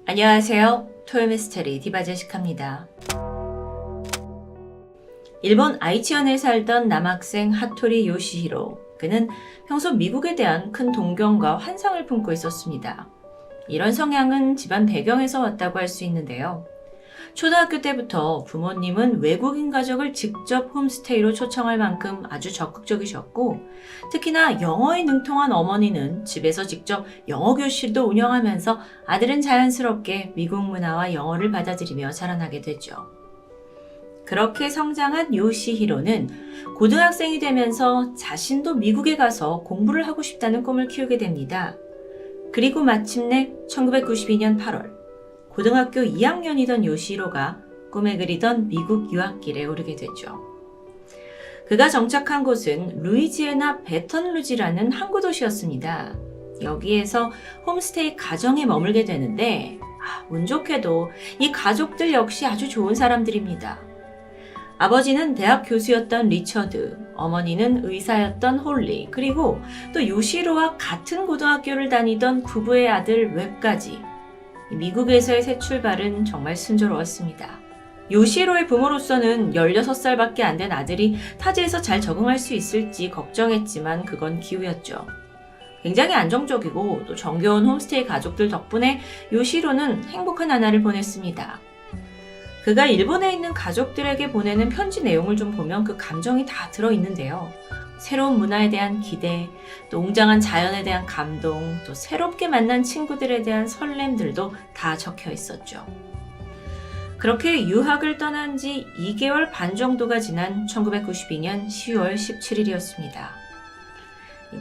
안녕하세요. 토요미스테리 디바제시카입니다. 일본 아이치현에 살던 남학생 하토리 요시히로. 그는 평소 미국에 대한 큰 동경과 환상을 품고 있었습니다. 이런 성향은 집안 배경에서 왔다고 할 수 있는데요. 초등학교 때부터 부모님은 외국인 가족을 직접 홈스테이로 초청할 만큼 아주 적극적이셨고, 특히나 영어에 능통한 어머니는 집에서 직접 영어 교실도 운영하면서 아들은 자연스럽게 미국 문화와 영어를 받아들이며 자라나게 되죠. 그렇게 성장한 요시히로는 고등학생이 되면서 자신도 미국에 가서 공부를 하고 싶다는 꿈을 키우게 됩니다. 그리고 마침내 1992년 8월 고등학교 2학년이던 요시히로가 꿈에 그리던 미국 유학길에 오르게 되죠. 그가 정착한 곳은 루이지애나 베턴루지라는 항구 도시였습니다. 여기에서 홈스테이 가정에 머물게 되는데 운 좋게도 이 가족들 역시 아주 좋은 사람들입니다. 아버지는 대학 교수였던 리처드, 어머니는 의사였던 홀리, 그리고 또 요시히로와 같은 고등학교를 다니던 부부의 아들 웹까지. 미국에서의 새 출발은 정말 순조로웠습니다. 요시히로의 부모로서는 16살밖에 안 된 아들이 타지에서 잘 적응할 수 있을지 걱정했지만 그건 기우였죠. 굉장히 안정적이고 또 정겨운 홈스테이 가족들 덕분에 요시히로는 행복한 나날을 보냈습니다. 그가 일본에 있는 가족들에게 보내는 편지 내용을 좀 보면 그 감정이 다 들어있는데요. 새로운 문화에 대한 기대, 또 웅장한 자연에 대한 감동, 또 새롭게 만난 친구들에 대한 설렘들도 다 적혀 있었죠. 그렇게 유학을 떠난 지 2개월 반 정도가 지난 1992년 10월 17일이었습니다.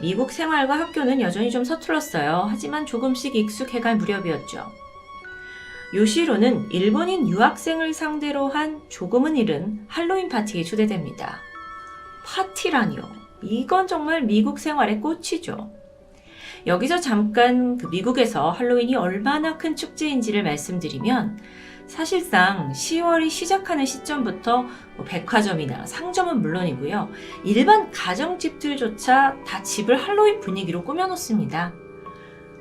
미국 생활과 학교는 여전히 좀 서툴렀어요. 하지만 조금씩 익숙해갈 무렵이었죠. 요시히로는 일본인 유학생을 상대로 한 조금은 이른 할로윈 파티에 초대됩니다. 파티라니요. 이건 정말 미국 생활의 꽃이죠. 여기서 잠깐 미국에서 할로윈이 얼마나 큰 축제인지를 말씀드리면 사실상 10월이 시작하는 시점부터 백화점이나 상점은 물론이고요. 일반 가정집들조차 다 집을 할로윈 분위기로 꾸며놓습니다.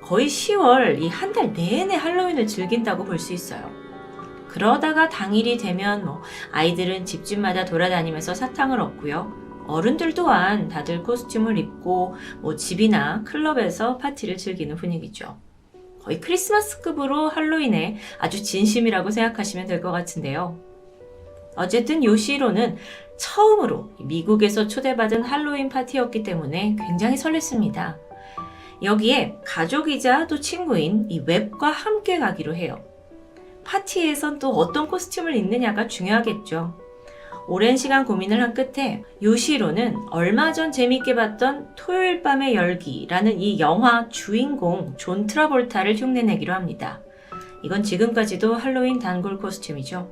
거의 10월 이 한 달 내내 할로윈을 즐긴다고 볼 수 있어요. 그러다가 당일이 되면 아이들은 집집마다 돌아다니면서 사탕을 얻고요. 어른들 또한 다들 코스튬을 입고 집이나 클럽에서 파티를 즐기는 분위기죠. 거의 크리스마스급으로 할로윈에 아주 진심이라고 생각하시면 될 것 같은데요. 어쨌든 요시히로는 처음으로 미국에서 초대받은 할로윈 파티였기 때문에 굉장히 설렜습니다. 여기에 가족이자 또 친구인 이 웹과 함께 가기로 해요. 파티에선 또 어떤 코스튬을 입느냐가 중요하겠죠. 오랜 시간 고민을 한 끝에 요시히로는 얼마 전 재밌게 봤던 토요일 밤의 열기라는 이 영화 주인공 존 트라볼타를 흉내내기로 합니다. 이건 지금까지도 할로윈 단골 코스튬이죠.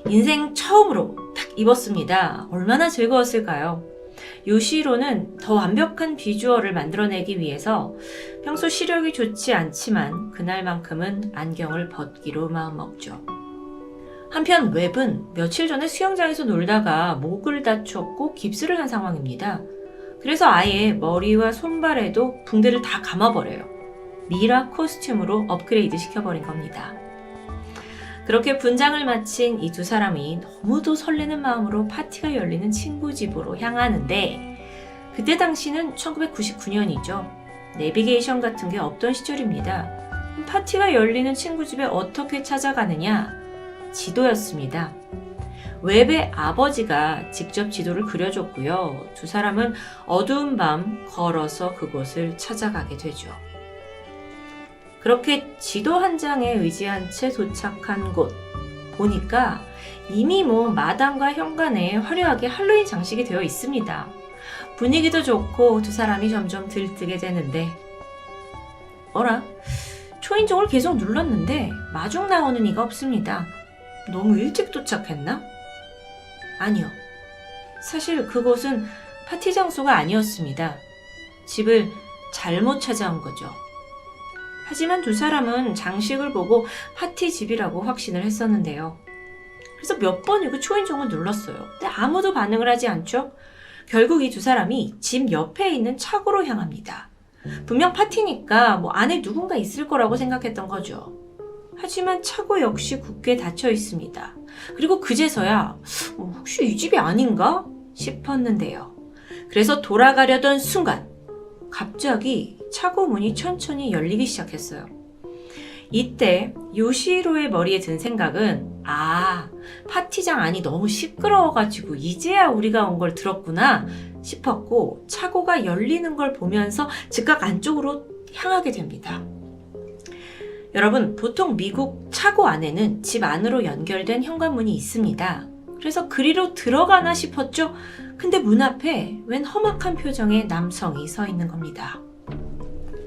인생 처음으로 딱 입었습니다. 얼마나 즐거웠을까요? 요시히로는 더 완벽한 비주얼을 만들어내기 위해서 평소 시력이 좋지 않지만 그날만큼은 안경을 벗기로 마음먹죠. 한편 웹은 며칠 전에 수영장에서 놀다가 목을 다쳤고 깁스를 한 상황입니다. 그래서 아예 머리와 손발에도 붕대를 다 감아버려요. 미라 코스튬으로 업그레이드 시켜버린 겁니다. 그렇게 분장을 마친 이 두 사람이 너무도 설레는 마음으로 파티가 열리는 친구 집으로 향하는데 그때 당시는 1999년이죠. 내비게이션 같은 게 없던 시절입니다. 파티가 열리는 친구 집에 어떻게 찾아가느냐? 지도였습니다. 웹의 아버지가 직접 지도를 그려줬고요. 두 사람은 어두운 밤 걸어서 그곳을 찾아가게 되죠. 그렇게 지도 한 장에 의지한 채 도착한 곳 보니까 이미 마당과 현관에 화려하게 할로윈 장식이 되어 있습니다. 분위기도 좋고 두 사람이 점점 들뜨게 되는데 어라? 초인종을 계속 눌렀는데 마중 나오는 이가 없습니다. 너무 일찍 도착했나? 아니요. 사실 그곳은 파티 장소가 아니었습니다. 집을 잘못 찾아온 거죠. 하지만 두 사람은 장식을 보고 파티 집이라고 확신을 했었는데요. 그래서 몇 번이고 초인종을 눌렀어요. 근데 아무도 반응을 하지 않죠? 결국 이 두 사람이 집 옆에 있는 차고로 향합니다. 분명 파티니까 안에 누군가 있을 거라고 생각했던 거죠. 하지만 차고 역시 굳게 닫혀 있습니다. 그리고 그제서야 혹시 이 집이 아닌가 싶었는데요. 그래서 돌아가려던 순간 갑자기 차고 문이 천천히 열리기 시작했어요. 이때 요시히로의 머리에 든 생각은 파티장 안이 너무 시끄러워가지고 이제야 우리가 온 걸 들었구나 싶었고, 차고가 열리는 걸 보면서 즉각 안쪽으로 향하게 됩니다. 여러분, 보통 미국 차고 안에는 집 안으로 연결된 현관문이 있습니다. 그래서 그리로 들어가나 싶었죠. 근데 문 앞에 웬 험악한 표정의 남성이 서 있는 겁니다.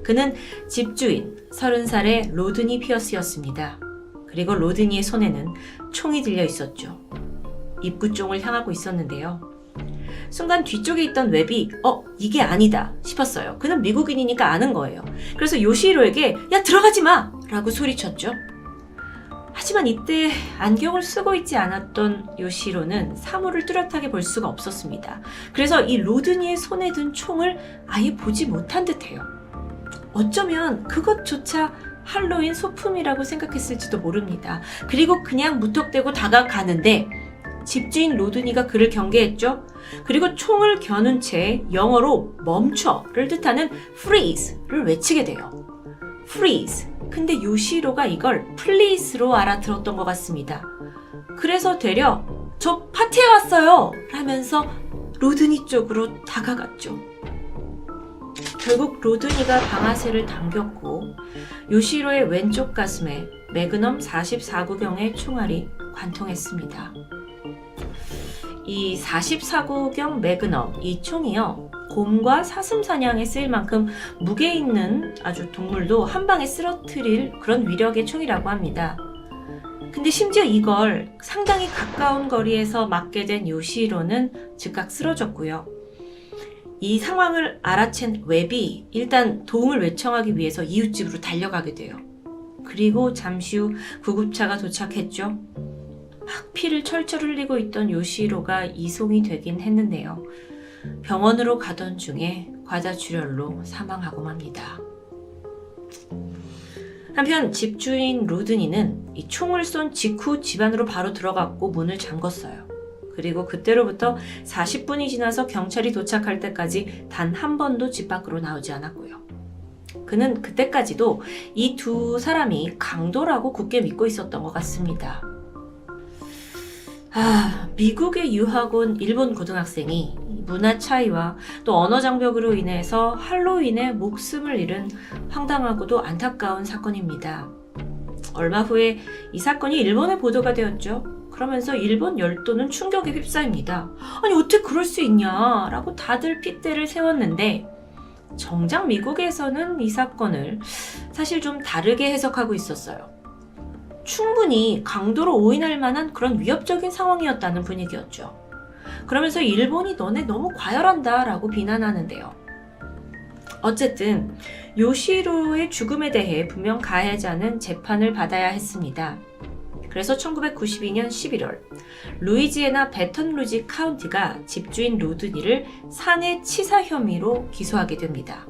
그는 집주인 30살의 로드니 피어스였습니다. 그리고 로드니의 손에는 총이 들려 있었죠. 입구 쪽을 향하고 있었는데요. 순간 뒤쪽에 있던 웹이 이게 아니다 싶었어요. 그는 미국인이니까 아는 거예요. 그래서 요시히로에게 야 들어가지 마! 라고 소리쳤죠. 하지만 이때 안경을 쓰고 있지 않았던 요시히로는 사물을 뚜렷하게 볼 수가 없었습니다. 그래서 이 로드니의 손에 든 총을 아예 보지 못한 듯해요. 어쩌면 그것조차 할로윈 소품이라고 생각했을지도 모릅니다. 그리고 그냥 무턱대고 다가가는데 집주인 로드니가 그를 경계했죠. 그리고 총을 겨눈 채 영어로 멈춰를 뜻하는 freeze를 외치게 돼요. freeze. 근데 요시히로가 이걸 please로 알아들었던 것 같습니다. 그래서 되려 저 파티에 왔어요 하면서 로드니 쪽으로 다가갔죠. 결국 로드니가 방아쇠를 당겼고 요시히로의 왼쪽 가슴에 매그넘 44구경의 총알이 관통했습니다. 이 44구경 매그넘, 이 총이요, 곰과 사슴 사냥에 쓰일 만큼 무게 있는 아주 동물도 한 방에 쓰러뜨릴 그런 위력의 총이라고 합니다. 근데 심지어 이걸 상당히 가까운 거리에서 맞게 된 요시히로는 즉각 쓰러졌고요. 이 상황을 알아챈 웹이 일단 도움을 요청하기 위해서 이웃집으로 달려가게 돼요. 그리고 잠시 후 구급차가 도착했죠. 막 피를 철철 흘리고 있던 요시히로가 이송이 되긴 했는데요. 병원으로 가던 중에 과다출혈로 사망하고 맙니다. 한편 집주인 로드니는 이 총을 쏜 직후 집 안으로 바로 들어갔고 문을 잠궜어요. 그리고 그때로부터 40분이 지나서 경찰이 도착할 때까지 단 한 번도 집 밖으로 나오지 않았고요. 그는 그때까지도 이 두 사람이 강도라고 굳게 믿고 있었던 것 같습니다. 미국에 유학 온 일본 고등학생이 문화 차이와 또 언어 장벽으로 인해서 할로윈에 목숨을 잃은 황당하고도 안타까운 사건입니다. 얼마 후에 이 사건이 일본에 보도가 되었죠. 그러면서 일본 열도는 충격에 휩싸입니다. 아니 어떻게 그럴 수 있냐 라고 다들 핏대를 세웠는데, 정작 미국에서는 이 사건을 사실 좀 다르게 해석하고 있었어요. 충분히 강도로 오인할 만한 그런 위협적인 상황이었다는 분위기였죠. 그러면서 일본이 너네 너무 과열한다 라고 비난하는데요. 어쨌든 요시히로의 죽음에 대해 분명 가해자는 재판을 받아야 했습니다. 그래서 1992년 11월 루이지애나 배턴루지 카운티가 집주인 로드니를 산해 치사 혐의로 기소하게 됩니다.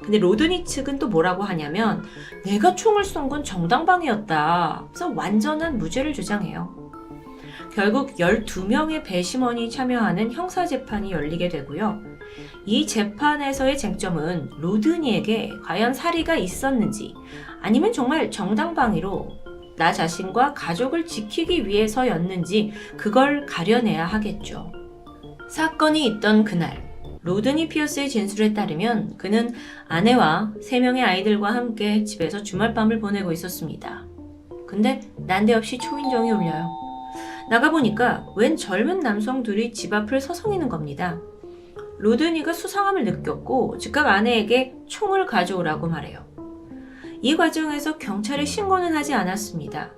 근데 로드니 측은 또 뭐라고 하냐면 내가 총을 쏜 건 정당방위였다. 그래서 완전한 무죄를 주장해요. 결국 12명의 배심원이 참여하는 형사재판이 열리게 되고요. 이 재판에서의 쟁점은 로드니에게 과연 사리가 있었는지 아니면 정말 정당방위로 나 자신과 가족을 지키기 위해서였는지 그걸 가려내야 하겠죠. 사건이 있던 그날 로드니 피어스의 진술에 따르면 그는 아내와 3명의 아이들과 함께 집에서 주말밤을 보내고 있었습니다. 근데 난데없이 초인종이 울려요. 나가보니까 웬 젊은 남성들이 집 앞을 서성이는 겁니다. 로드니가 수상함을 느꼈고 즉각 아내에게 총을 가져오라고 말해요. 이 과정에서 경찰에 신고는 하지 않았습니다.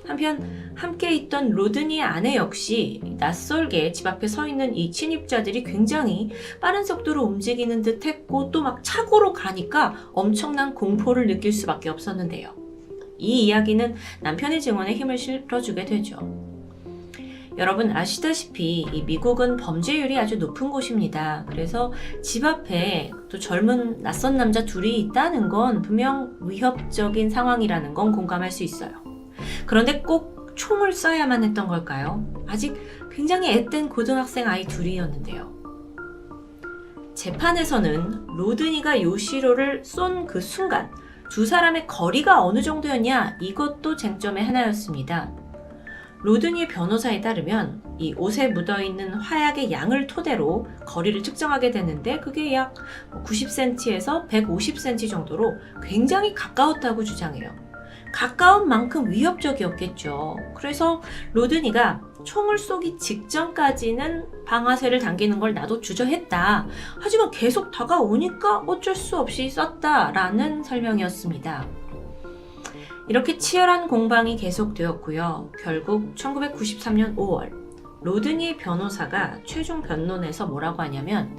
한편 함께 있던 로드니의 아내 역시 낯설게 집 앞에 서 있는 이 침입자들이 굉장히 빠른 속도로 움직이는 듯 했고 또 막 차고로 가니까 엄청난 공포를 느낄 수밖에 없었는데요. 이 이야기는 남편의 증언에 힘을 실어주게 되죠. 여러분 아시다시피 이 미국은 범죄율이 아주 높은 곳입니다. 그래서 집 앞에 또 젊은 낯선 남자 둘이 있다는 건 분명 위협적인 상황이라는 건 공감할 수 있어요. 그런데 꼭 총을 쏴야만 했던 걸까요? 아직 굉장히 앳된 고등학생 아이 둘이었는데요. 재판에서는 로드니가 요시로를 쏜 그 순간 두 사람의 거리가 어느 정도였냐, 이것도 쟁점의 하나였습니다. 로드니의 변호사에 따르면 이 옷에 묻어있는 화약의 양을 토대로 거리를 측정하게 되는데 그게 약 90cm에서 150cm 정도로 굉장히 가까웠다고 주장해요. 가까운 만큼 위협적이었겠죠. 그래서 로드니가 총을 쏘기 직전까지는 방아쇠를 당기는 걸 나도 주저했다. 하지만 계속 다가오니까 어쩔 수 없이 쐈다라는 설명이었습니다. 이렇게 치열한 공방이 계속되었고요. 결국 1993년 5월 로드니의 변호사가 최종 변론에서 뭐라고 하냐면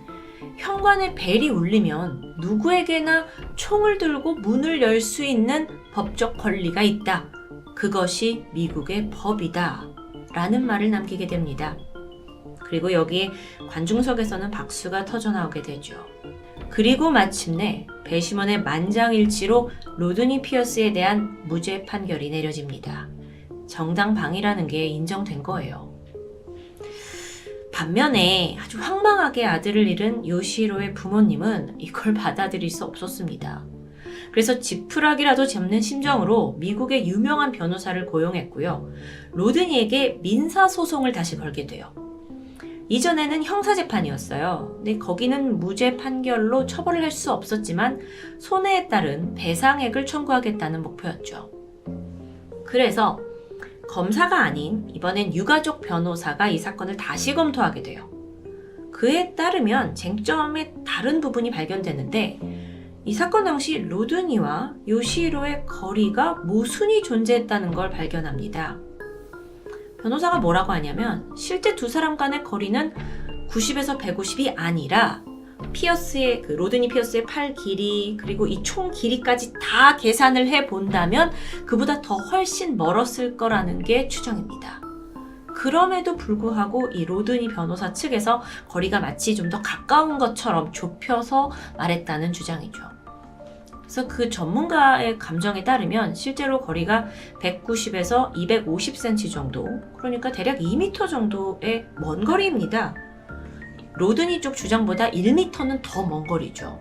현관에 벨이 울리면 누구에게나 총을 들고 문을 열 수 있는 법적 권리가 있다. 그것이 미국의 법이다. 라는 말을 남기게 됩니다. 그리고 여기에 관중석에서는 박수가 터져나오게 되죠. 그리고 마침내 배심원의 만장일치로 로드니 피어스에 대한 무죄 판결이 내려집니다. 정당방위라는 게 인정된 거예요. 반면에 아주 황망하게 아들을 잃은 요시히로의 부모님은 이걸 받아들일 수 없었습니다. 그래서 지푸라기라도 잡는 심정으로 미국의 유명한 변호사를 고용했고요. 로드니에게 민사소송을 다시 걸게 돼요. 이전에는 형사재판이었어요. 근데 거기는 무죄 판결로 처벌을 할 수 없었지만 손해에 따른 배상액을 청구하겠다는 목표였죠. 그래서 검사가 아닌 이번엔 유가족 변호사가 이 사건을 다시 검토하게 돼요. 그에 따르면 쟁점의 다른 부분이 발견되는데 이 사건 당시 로드니와 요시히로의 거리가 모순이 존재했다는 걸 발견합니다. 변호사가 뭐라고 하냐면 실제 두 사람 간의 거리는 90에서 150이 아니라 피어스의 로드니 피어스의 팔 길이 그리고 이 총 길이까지 다 계산을 해본다면 그보다 더 훨씬 멀었을 거라는 게 추정입니다. 그럼에도 불구하고 이 로드니 변호사 측에서 거리가 마치 좀 더 가까운 것처럼 좁혀서 말했다는 주장이죠. 그래서 그 전문가의 감정에 따르면 실제로 거리가 190에서 250cm 정도, 그러니까 대략 2m 정도의 먼 거리입니다. 로드니 쪽 주장보다 1m는 더 먼 거리죠.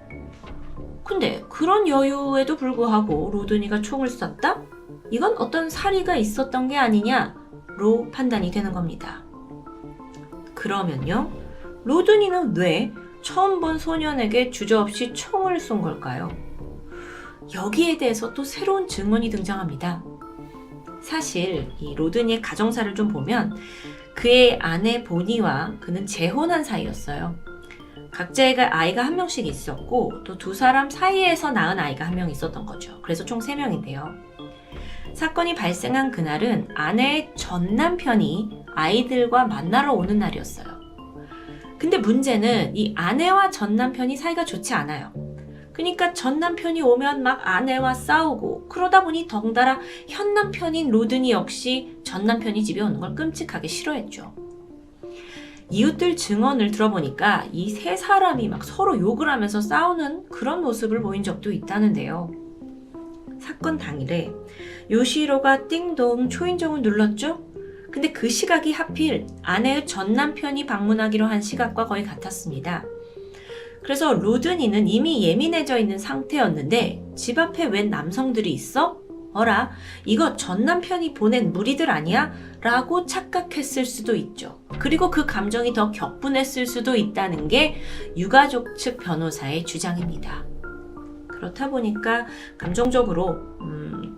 근데 그런 여유에도 불구하고 로드니가 총을 쐈다? 이건 어떤 사리가 있었던 게 아니냐로 판단이 되는 겁니다. 그러면요, 로드니는 왜 처음 본 소년에게 주저없이 총을 쏜 걸까요? 여기에 대해서 또 새로운 증언이 등장합니다. 사실 이 로드니의 가정사를 좀 보면 그의 아내 보니와 그는 재혼한 사이였어요. 각자의 아이가 한 명씩 있었고 또 두 사람 사이에서 낳은 아이가 한 명 있었던 거죠. 그래서 총 3명인데요. 사건이 발생한 그날은 아내의 전 남편이 아이들과 만나러 오는 날이었어요. 근데 문제는 이 아내와 전 남편이 사이가 좋지 않아요. 그러니까 전 남편이 오면 막 아내와 싸우고 그러다 보니 덩달아 현 남편인 로드니 역시 전 남편이 집에 오는 걸 끔찍하게 싫어했죠. 이웃들 증언을 들어보니까 이 세 사람이 막 서로 욕을 하면서 싸우는 그런 모습을 보인 적도 있다는데요. 사건 당일에 요시히로가 띵동 초인종을 눌렀죠? 근데 그 시각이 하필 아내의 전 남편이 방문하기로 한 시각과 거의 같았습니다. 그래서 로드니는 이미 예민해져 있는 상태였는데 집 앞에 웬 남성들이 있어? 어라, 이거 전 남편이 보낸 무리들 아니야? 라고 착각했을 수도 있죠. 그리고 그 감정이 더 격분했을 수도 있다는 게 유가족 측 변호사의 주장입니다. 그렇다 보니까 감정적으로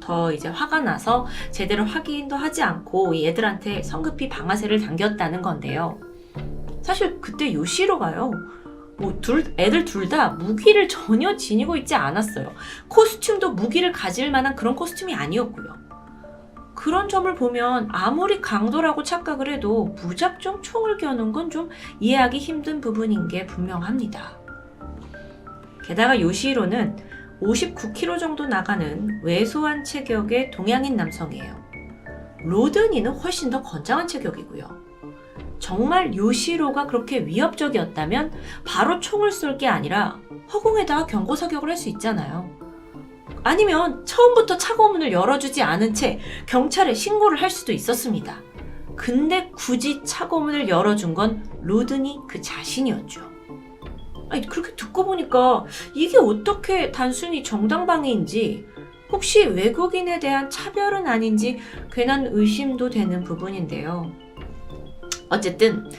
더 이제 화가 나서 제대로 확인도 하지 않고 얘들한테 성급히 방아쇠를 당겼다는 건데요. 사실 그때 요시히로가요, 애들 둘 다 무기를 전혀 지니고 있지 않았어요. 코스튬도 무기를 가질 만한 그런 코스튬이 아니었고요. 그런 점을 보면 아무리 강도라고 착각을 해도 무작정 총을 겨눈 건 좀 이해하기 힘든 부분인 게 분명합니다. 게다가 요시히로는 59kg 정도 나가는 왜소한 체격의 동양인 남성이에요. 로드니는 훨씬 더 건장한 체격이고요. 정말 요시로가 그렇게 위협적이었다면 바로 총을 쏠 게 아니라 허공에다가 경고 사격을 할 수 있잖아요. 아니면 처음부터 차고문을 열어주지 않은 채 경찰에 신고를 할 수도 있었습니다. 근데 굳이 차고문을 열어준 건 로드니 그 자신이었죠. 아니, 그렇게 듣고 보니까 이게 어떻게 단순히 정당방위인지, 혹시 외국인에 대한 차별은 아닌지 괜한 의심도 되는 부분인데요. 어쨌든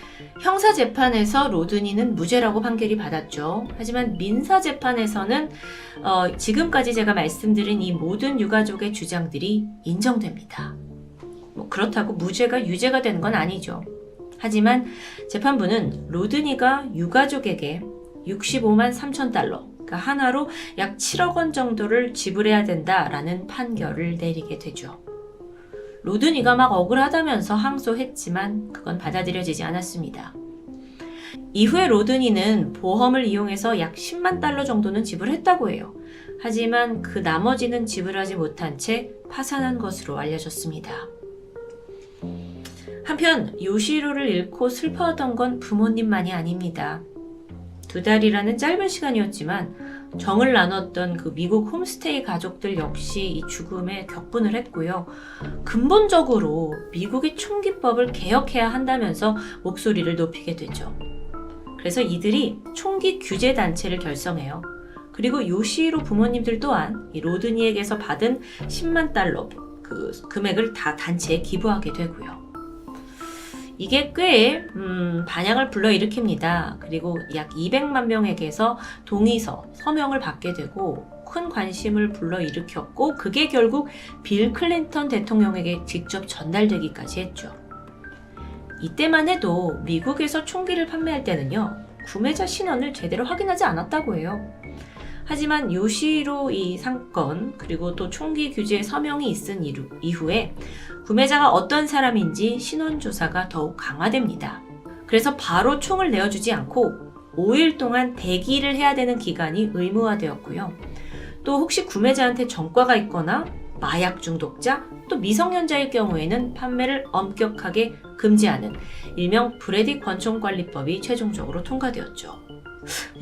형사재판에서 로드니는 무죄라고 판결이 받았죠. 하지만 민사재판에서는 지금까지 제가 말씀드린 이 모든 유가족의 주장들이 인정됩니다. 그렇다고 무죄가 유죄가 되는 건 아니죠. 하지만 재판부는 로드니가 유가족에게 65만 3천 달러, 그러니까 하나로 약 7억 원 정도를 지불해야 된다라는 판결을 내리게 되죠. 로드니가 막 억울하다면서 항소했지만 그건 받아들여지지 않았습니다. 이후에 로드니는 보험을 이용해서 약 10만 달러 정도는 지불했다고 해요. 하지만 그 나머지는 지불하지 못한 채 파산한 것으로 알려졌습니다. 한편 요시로를 잃고 슬퍼하던 건 부모님만이 아닙니다. 2달이라는 짧은 시간이었지만 정을 나눴던 그 미국 홈스테이 가족들 역시 이 죽음에 격분을 했고요. 근본적으로 미국의 총기법을 개혁해야 한다면서 목소리를 높이게 되죠. 그래서 이들이 총기 규제 단체를 결성해요. 그리고 요시로 부모님들 또한 이 로드니에게서 받은 10만 달러 그 금액을 다 단체에 기부하게 되고요. 이게 꽤 반향을 불러일으킵니다. 그리고 약 200만 명에게서 동의서, 서명을 받게 되고 큰 관심을 불러일으켰고, 그게 결국 빌 클린턴 대통령에게 직접 전달되기까지 했죠. 이때만 해도 미국에서 총기를 판매할 때는요, 구매자 신원을 제대로 확인하지 않았다고 해요. 하지만 요시로 이 사건, 그리고 또 총기 규제에 서명이 있은 이후에 구매자가 어떤 사람인지 신원 조사가 더욱 강화됩니다. 그래서 바로 총을 내어주지 않고 5일 동안 대기를 해야 되는 기간이 의무화되었고요. 또 혹시 구매자한테 전과가 있거나 마약 중독자, 또 미성년자일 경우에는 판매를 엄격하게 금지하는 일명 브레디 권총관리법이 최종적으로 통과되었죠.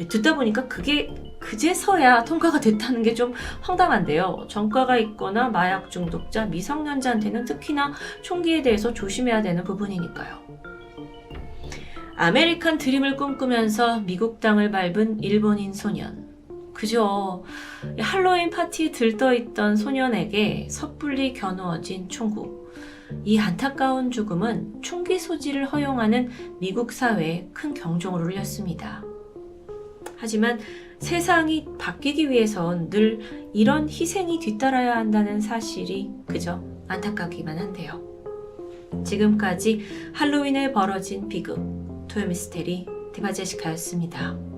듣다 보니까 그게 그제서야 통과가 됐다는 게 좀 황당한데요. 전과가 있거나 마약 중독자, 미성년자한테는 특히나 총기에 대해서 조심해야 되는 부분이니까요. 아메리칸 드림을 꿈꾸면서 미국 땅을 밟은 일본인 소년. 그저 할로윈 파티에 들떠있던 소년에게 섣불리 겨누어진 총구. 이 안타까운 죽음은 총기 소지를 허용하는 미국 사회에 큰 경종을 울렸습니다. 하지만 세상이 바뀌기 위해선 늘 이런 희생이 뒤따라야 한다는 사실이 그저 안타깝기만 한데요. 지금까지 할로윈에 벌어진 비극, 토요미스테리 디바제시카였습니다.